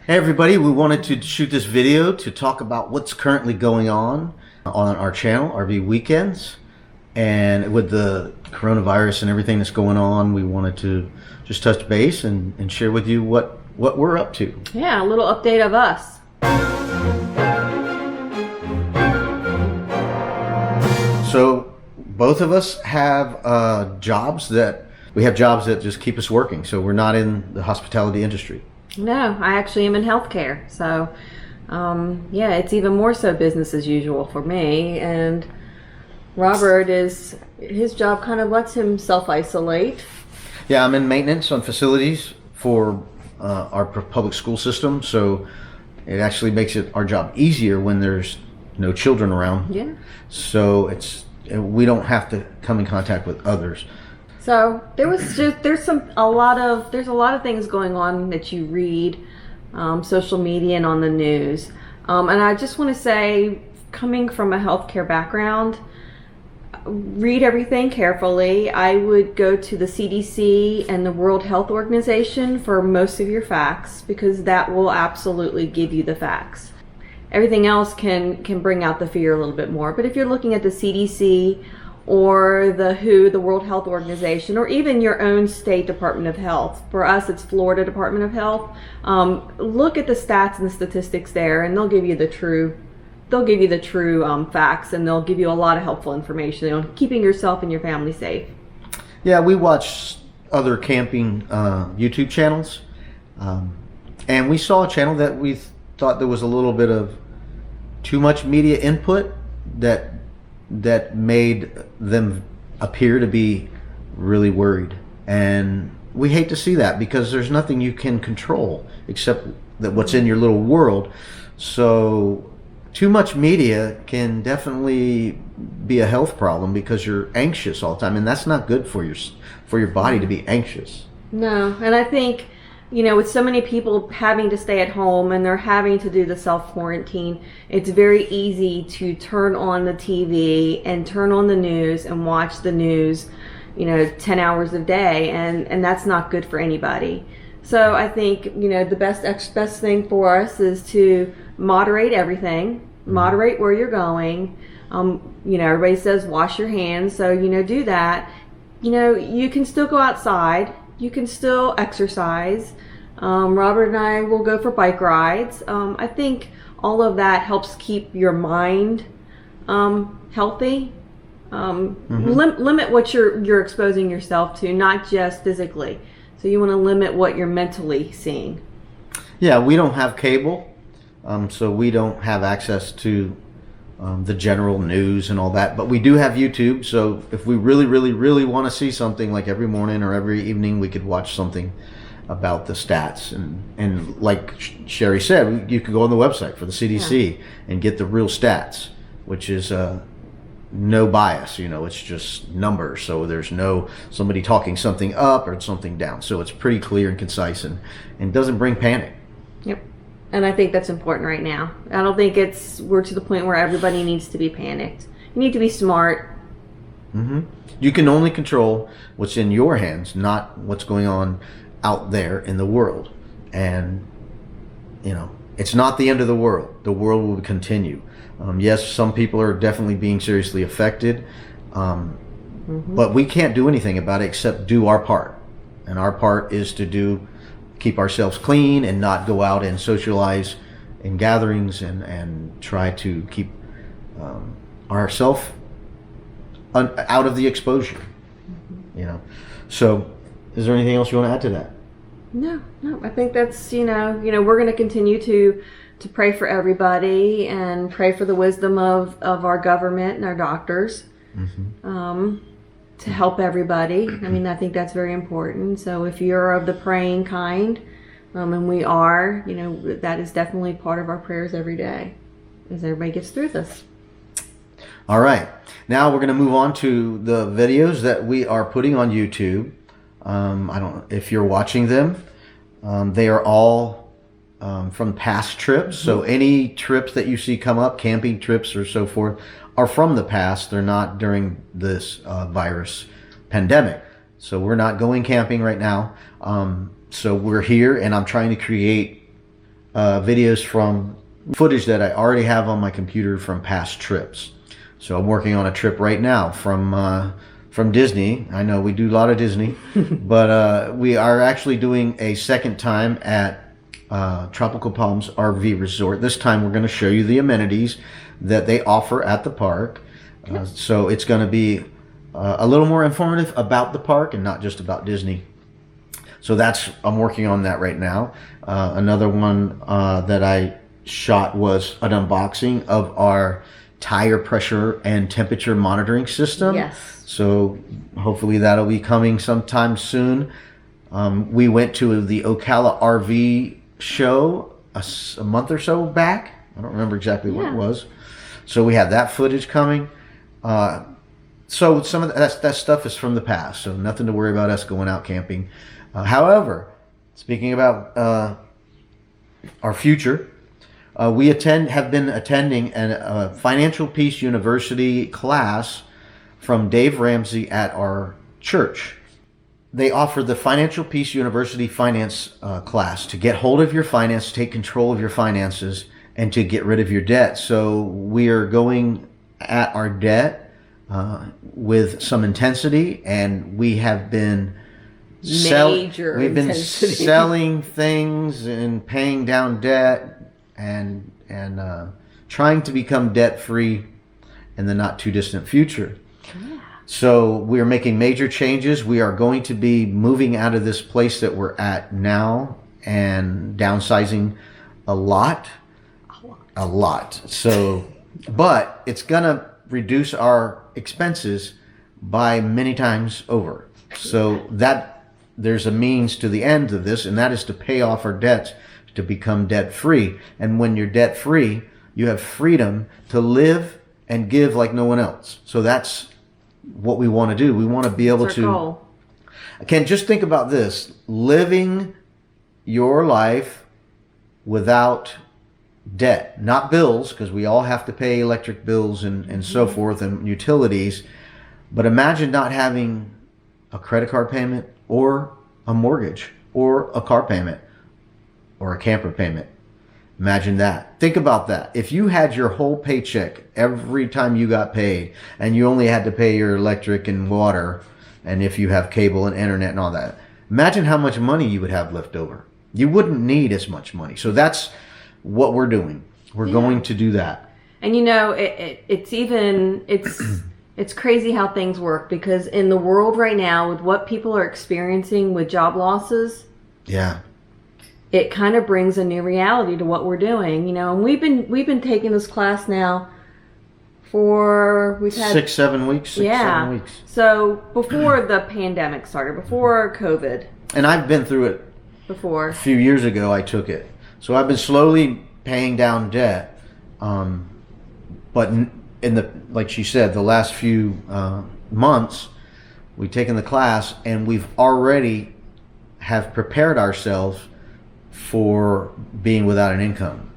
Hey everybody, we wanted to shoot this video to talk about what's currently going on our channel, RV Weekends. And with the coronavirus and everything that's going on, we wanted to just touch base and share with you what we're up to. Yeah, a little update of us. So both of us have jobs that just keep us working. So we're not in the hospitality industry. No, I actually am in healthcare. So, yeah, it's even more so business as usual for me. And Robert his job kind of lets him self-isolate. Yeah, I'm in maintenance on facilities for our public school system. So it actually makes our job easier when there's no children around. Yeah. So we don't have to come in contact with others. So there's a lot of things going on that you read, social media and on the news. And I just want to say, coming from a healthcare background, read everything carefully. I would go to the CDC and the World Health Organization for most of your facts, because that will absolutely give you the facts. Everything else can bring out the fear a little bit more. But if you're looking at the CDC or the WHO, the World Health Organization, or even your own state Department of Health. For us, it's Florida Department of Health. Look at the stats and the statistics there, and they'll give you the true facts, and they'll give you a lot of helpful information on keeping yourself and your family safe. Yeah, we watch other camping YouTube channels, and we saw a channel that we thought there was a little bit of too much media input that made them appear to be really worried. And we hate to see that, because there's nothing you can control except that what's in your little world. So too much media can definitely be a health problem, because you're anxious all the time, and that's not good for your body to be anxious. No, and I think, with so many people having to stay at home and they're having to do the self-quarantine, it's very easy to turn on the TV and turn on the news and watch the news, 10 hours a day, and that's not good for anybody. So I think, the best thing for us is to moderate everything, moderate where you're going. Everybody says wash your hands, so, do that. You can still go outside. You can still exercise. Robert and I will go for bike rides. I think all of that helps keep your mind healthy. Limit what you're exposing yourself to, not just physically. So you want to limit what you're mentally seeing. Yeah, we don't have cable, so we don't have access to the general news and all that, but we do have YouTube. So if we really want to see something, like every morning or every evening, we could watch something about the stats, and like Sherry said, you could go on the website for the CDC and get the real stats, which is no bias. It's just numbers, so there's no somebody talking something up or something down, so it's pretty clear and concise, and doesn't bring panic. Yep. And I think that's important right now. I don't think we're to the point where everybody needs to be panicked. You need to be smart. You can only control what's in your hands, not what's going on out there in the world. And, it's not the end of the world. The world will continue. Yes, some people are definitely being seriously affected, but we can't do anything about it except do our part. And our part is to keep ourselves clean and not go out and socialize in gatherings, and try to keep ourselves out of the exposure. So is there anything else you want to add to that? No, I think that's, we're going to continue to pray for everybody and pray for the wisdom of our government and our doctors. To help everybody. I think that's very important. So if you're of the praying kind, and we are, that is definitely part of our prayers every day as everybody gets through this. All right. Now we're going to move on to the videos that we are putting on YouTube. I don't know if you're watching them. They are all from past trips. So any trips that you see come up, camping trips or so forth, are from the past. They're not during this virus pandemic. So we're not going camping right now. So we're here, and I'm trying to create videos from footage that I already have on my computer from past trips. So I'm working on a trip right now from Disney. I know we do a lot of Disney, but we are actually doing a second time at Tropical Palms RV Resort. This time we're going to show you the amenities that they offer at the park. So it's going to be a little more informative about the park and not just about Disney. So I'm working on that right now. Another one that I shot was an unboxing of our tire pressure and temperature monitoring system. Yes. So hopefully that'll be coming sometime soon. We went to the Ocala RV show a month or so back. I don't remember exactly what it was. So we have that footage coming. So some of that stuff is from the past. So nothing to worry about us going out camping. However, speaking about our future, we have been attending a Financial Peace University class from Dave Ramsey at our church. They offer the Financial Peace University finance class to get hold of your finance, take control of your finances, and to get rid of your debt. So we are going at our debt with some intensity, and we have been selling things and paying down debt and trying to become debt free in the not too distant future. Yeah. So we are making major changes. We are going to be moving out of this place that we're at now and downsizing a lot. So, but it's gonna reduce our expenses by many times over. So that there's a means to the end of this, and that is to pay off our debts to become debt free. And when you're debt free, you have freedom to live and give like no one else. So that's what we want to do. We want to be able to. Ken, just think about this: living your life without debt, not bills, because we all have to pay electric bills and so forth and utilities. But imagine not having a credit card payment or a mortgage or a car payment or a camper payment. Imagine that. Think about that. If you had your whole paycheck every time you got paid and you only had to pay your electric and water, and if you have cable and internet and all that, imagine how much money you would have left over. You wouldn't need as much money. So that's what we're doing. We're going to do that. And it's crazy how things work, because in the world right now, with what people are experiencing with job losses, it kind of brings a new reality to what we're doing. And we've been taking this class now for 6-7 weeks. 7 weeks. So before the pandemic started, before COVID, and I've been through it before. A few years ago, I took it. So I've been slowly paying down debt, but like she said, the last few months, we've taken the class and we've already have prepared ourselves for being without an income.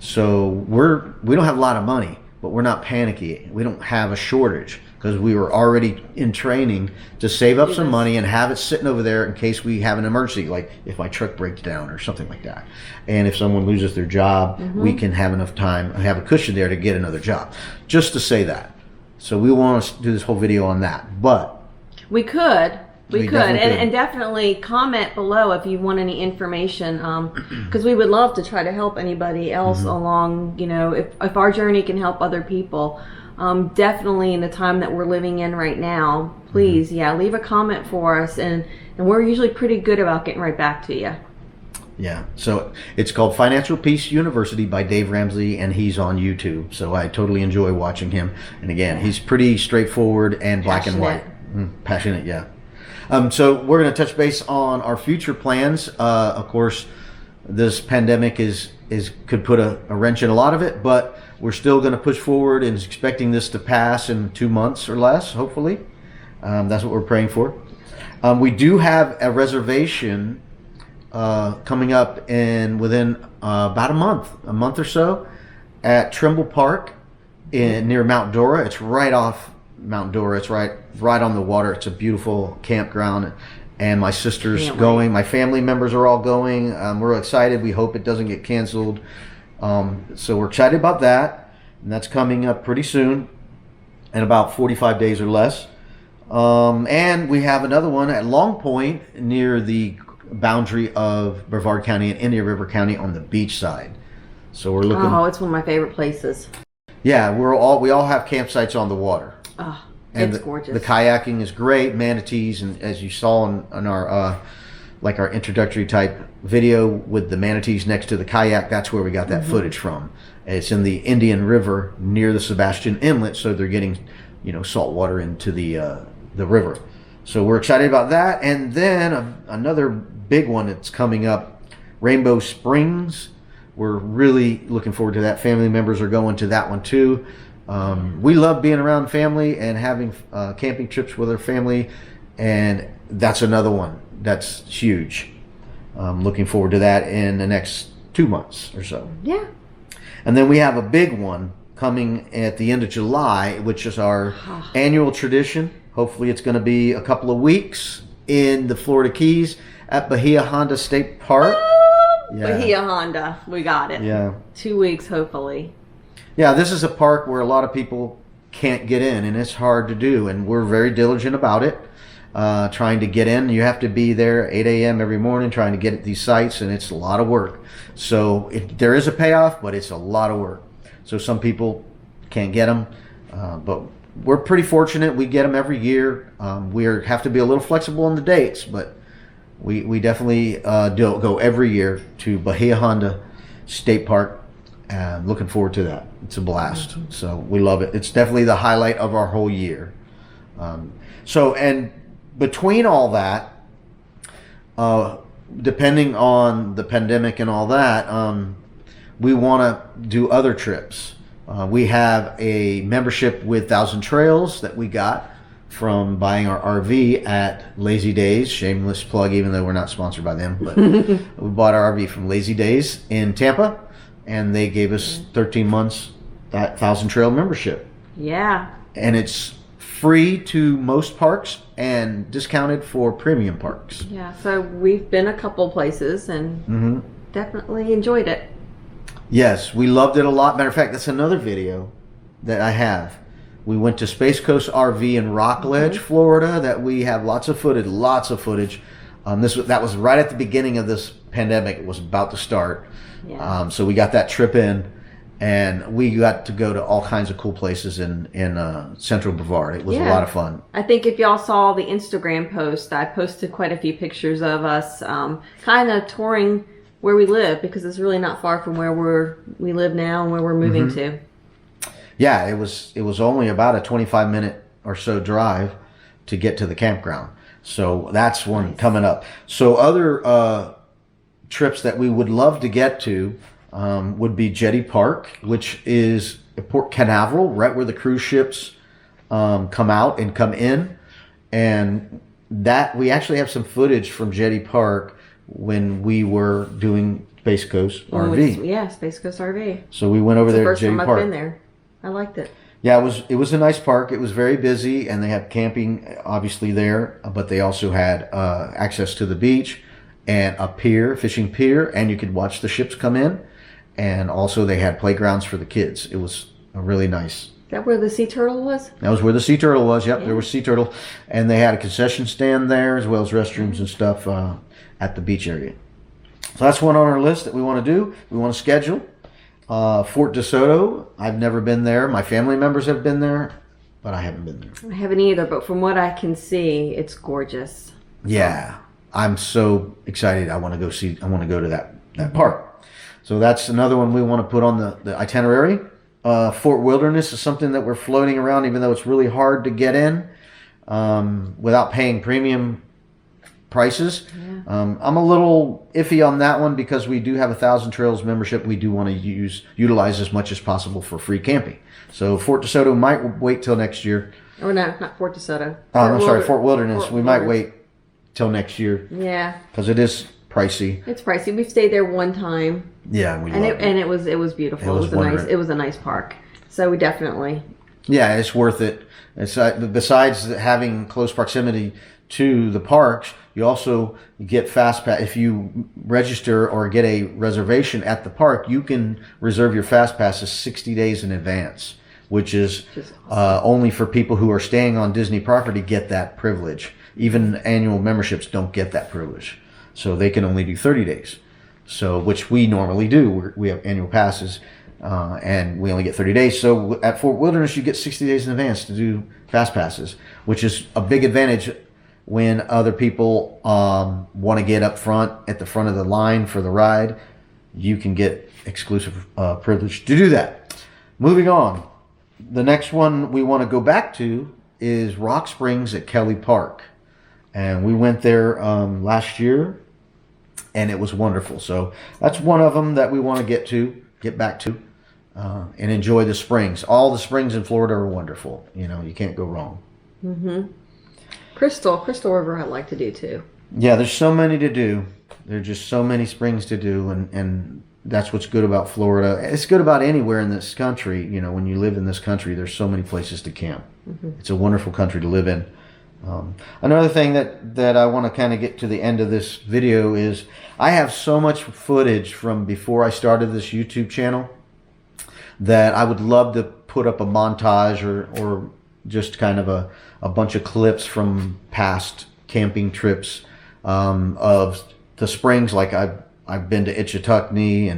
So we don't have a lot of money, but we're not panicky. We don't have a shortage because we were already in training to save up some money and have it sitting over there in case we have an emergency, like if my truck breaks down or something like that. And if someone loses their job, we can have enough time, have a cushion there to get another job. Just to say that. So we want to do this whole video on that. But we could. And definitely comment below if you want any information, because we would love to try to help anybody else along, if our journey can help other people. Definitely in the time that we're living in right now, please, leave a comment for us, and we're usually pretty good about getting right back to you. Yeah, so it's called Financial Peace University by Dave Ramsey, and he's on YouTube. So I totally enjoy watching him. And again, he's pretty straightforward and black and white. Passionate, yeah. So we're going to touch base on our future plans. Of course, this pandemic could put a wrench in a lot of it, but we're still going to push forward and expecting this to pass in 2 months or less, hopefully. That's what we're praying for. We do have a reservation coming up within about a month or so, at Trimble Park near Mount Dora. It's right off Mount Dora. It's right on the water. It's a beautiful campground, and my sister's Can't going. wait. My family members are all going. We're excited. We hope it doesn't get canceled. So we're excited about that, and that's coming up pretty soon, in about 45 days or less. And we have another one at Long Point near the boundary of Brevard County and Indian River County on the beach side. So we're looking. Oh, it's one of my favorite places. Yeah, we all have campsites on the water. Oh, And it's gorgeous. The kayaking is great, manatees, and as you saw on our like our introductory type video with the manatees next to the kayak, that's where we got that footage from. It's in the Indian River near the Sebastian Inlet, so they're getting, salt water into the river. So we're excited about that. And then another big one that's coming up, Rainbow Springs. We're really looking forward to that. Family members are going to that one too. We love being around family and having camping trips with our family, and that's another one that's huge. Looking forward to that in the next 2 months or so. Yeah. And then we have a big one coming at the end of July, which is our annual tradition. Hopefully it's going to be a couple of weeks in the Florida Keys at Bahia Honda State Park. Bahia Honda. We got it. Yeah. 2 weeks, hopefully. Yeah, this is a park where a lot of people can't get in, and it's hard to do, and we're very diligent about it, trying to get in. You have to be there 8 a.m. every morning trying to get at these sites, and it's a lot of work. So there is a payoff, but it's a lot of work. So some people can't get them, but we're pretty fortunate. We get them every year. We have to be a little flexible on the dates, but we definitely do go every year to Bahia Honda State Park. Looking forward to that. It's a blast. So we love it. It's definitely the highlight of our whole year. And between all that, depending on the pandemic and all that, we want to do other trips. We have a membership with Thousand Trails that we got from buying our RV at Lazy Days. Shameless plug, even though we're not sponsored by them. But we bought our RV from Lazy Days in Tampa, and they gave us 13 months that Thousand Trail membership. Yeah. And it's free to most parks and discounted for premium parks. Yeah, so we've been a couple places and definitely enjoyed it. Yes, we loved it a lot. Matter of fact, that's another video that I have. We went to Space Coast RV in Rockledge, Florida, that we have lots of footage. That was right at the beginning of this pandemic. It was about to start. Yeah. So we got that trip in, and we got to go to all kinds of cool places in Central Brevard. It was a lot of fun. I think if y'all saw the Instagram post, I posted quite a few pictures of us kind of touring where we live, because it's really not far from where we live now and where we're moving to. Yeah, it was only about a 25-minute or so drive to get to the campground. So that's one coming up. So other trips that we would love to get to would be Jetty Park, which is at Port Canaveral, right where the cruise ships come out and come in. And that we actually have some footage from Jetty Park when we were doing Space Coast RV. Space Coast RV. So we went over there First to Jetty time Park. I've been there. I liked it. Yeah, it was a nice park. It was very busy, and they had camping obviously there, but they also had access to the beach and a pier, fishing pier, and you could watch the ships come in. And also they had playgrounds for the kids. It was really nice. Is that where the sea turtle was? That was where the sea turtle was. Yep, there was sea turtle, and they had a concession stand there as well as restrooms and stuff at the beach area. So that's one on our list that we want to do. We want to schedule. Fort DeSoto, I've never been there. My family members have been there, but I haven't been there. I haven't either, but from what I can see, it's gorgeous. Yeah, I'm so excited. I want to go to that park. So that's another one we want to put on the itinerary. Fort Wilderness is something that we're floating around, even though it's really hard to get in without paying premium prices. Yeah. I'm a little iffy on that one because we do have a Thousand Trails membership. We do want to utilize as much as possible for free camping. So Fort DeSoto might wait till next year. Oh no, not Fort DeSoto. Fort Wilderness. We might wait till next year. Yeah, because it is pricey. It's pricey. We've stayed there one time. Yeah, it was beautiful. It was a nice park. So we definitely. Yeah, it's worth it. It's besides having close proximity to the parks, You also get fast pass. If you register or get a reservation at the park, you can reserve your fast passes 60 days in advance, which is only for people who are staying on Disney property get that privilege. Even annual memberships don't get that privilege. So they can only do 30 days. So, which we normally do. We have annual passes, and we only get 30 days. So at Fort Wilderness, you get 60 days in advance to do fast passes, which is a big advantage when other people want to get up front at the front of the line for the ride. You can get exclusive privilege to do that. Moving on. The next one we want to go back to is Rock Springs at Kelly Park. And we went there last year, and it was wonderful. So that's one of them that we want to get back to, and enjoy the springs. All the springs in Florida are wonderful. You know, you can't go wrong. Mm-hmm. Crystal River I'd like to do too. Yeah, there's so many to do. There's just so many springs to do, and that's what's good about Florida. It's good about anywhere in this country. You know, when you live in this country, there's so many places to camp. Mm-hmm. It's a wonderful country to live in. Another thing that I want to kind of get to the end of this video is I have so much footage from before I started this YouTube channel that I would love to put up a montage or just kind of a bunch of clips from past camping trips of the springs. Like I've been to Ichetucknee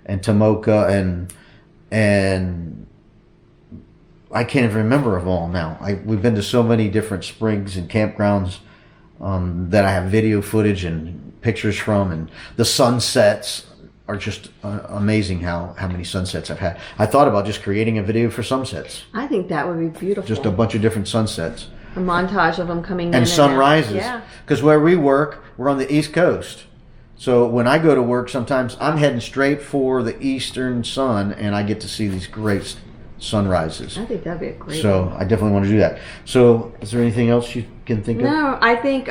and Tomoka and I can't even remember them all now. We've been to so many different springs and campgrounds that I have video footage and pictures from, and the sunsets are just amazing. How many sunsets I've had. I thought about just creating a video for sunsets. I think that would be beautiful. Just a bunch of different sunsets. A montage of them coming in and sunrises. Yeah. Because where we work, we're on the East Coast. So when I go to work, sometimes I'm heading straight for the eastern sun, and I get to see these great sunrises. I think that'd be a great one. I definitely want to do that. So is there anything else you can think of? No, I think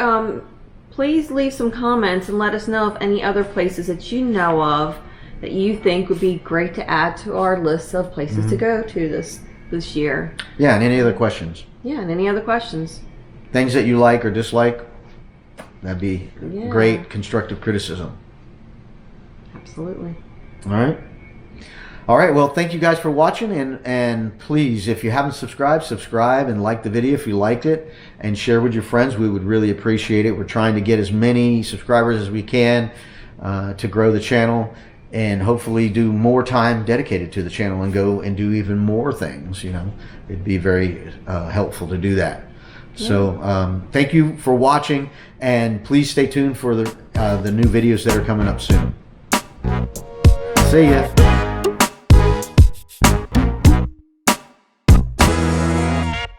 please leave some comments and let us know of any other places that you know of that you think would be great to add to our list of places to go to this year. Yeah, and any other questions? Yeah, and any other questions. Things that you like or dislike, that'd be great constructive criticism. Absolutely. All right, well, thank you guys for watching, and please, if you haven't subscribed, subscribe and like the video if you liked it, and share with your friends. We would really appreciate it. We're trying to get as many subscribers as we can to grow the channel, and hopefully do more time dedicated to the channel and go and do even more things. You know, it'd be very helpful to do that. Yeah. So thank you for watching, and please stay tuned for the new videos that are coming up soon. See ya.